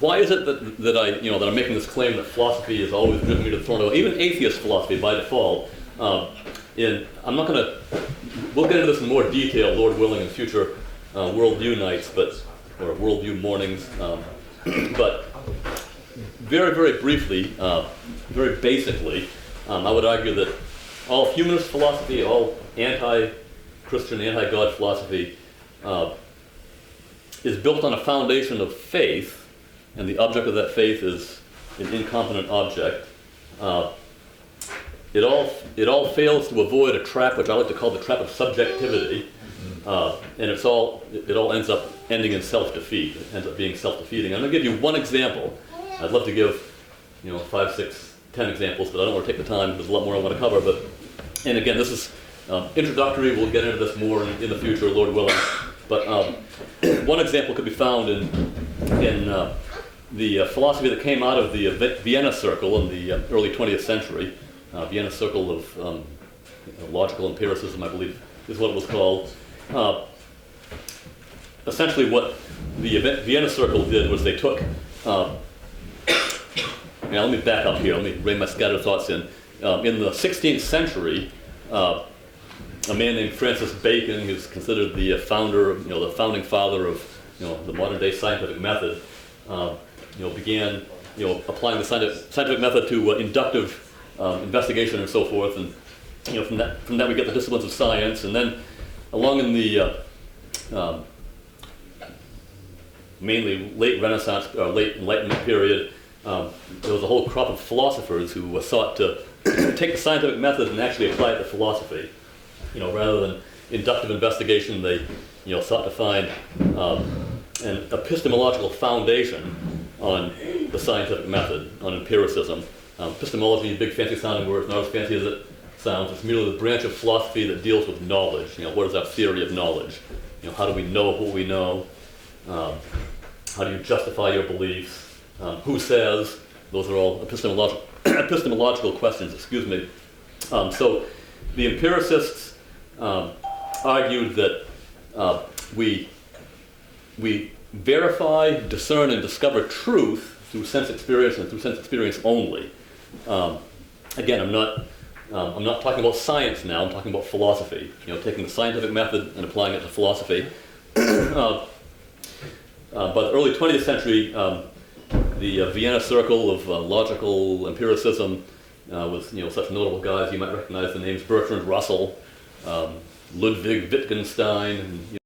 why is it that I'm making this claim that philosophy has always driven me to Thorndike, even atheist philosophy by default? I'm not going to. We'll get into this in more detail, Lord willing, in future worldview nights, or worldview mornings. But very, very briefly, very basically, I would argue that all humanist philosophy, all anti-Christian, anti-God philosophy, is built on a foundation of faith, and the object of that faith is an incompetent object. It all fails to avoid a trap which I like to call the trap of subjectivity, and it all ends up ending in self-defeat. It ends up being self-defeating. I'm going to give you one example. I'd love to give 5, 6, 10 examples, but I don't want to take the time. There's a lot more I want to cover. And again, this is introductory. We'll get into this more in the future, Lord willing. But one example could be found in the philosophy that came out of the Vienna Circle in the early 20th century. Vienna Circle of Logical Empiricism, I believe, is what it was called. Essentially, what the Vienna Circle did was they took. Now, let me back up here. Let me bring my scattered thoughts in. In the 16th century, a man named Francis Bacon, who's considered the founder, the founding father of, the modern-day scientific method, began, applying the scientific method to inductive investigation and so forth, and from that we get the disciplines of science, and then along in the mainly late Renaissance, late Enlightenment period, there was a whole crop of philosophers who sought to take the scientific method and actually apply it to philosophy. Rather than inductive investigation, they sought to find an epistemological foundation on the scientific method, on empiricism. Epistemology, big fancy sounding word, not as fancy as it sounds. It's merely the branch of philosophy that deals with knowledge. What is our theory of knowledge? How do we know what we know? How do you justify your beliefs? Who says? Those are all epistemological questions, excuse me. So the empiricists argued that we verify, discern, and discover truth through sense experience and through sense experience only. Again, I'm not talking about science now. I'm talking about philosophy. Taking the scientific method and applying it to philosophy. By the early 20th century, the Vienna Circle of Logical Empiricism with such notable guys. You might recognize the names Bertrand Russell, Ludwig Wittgenstein, and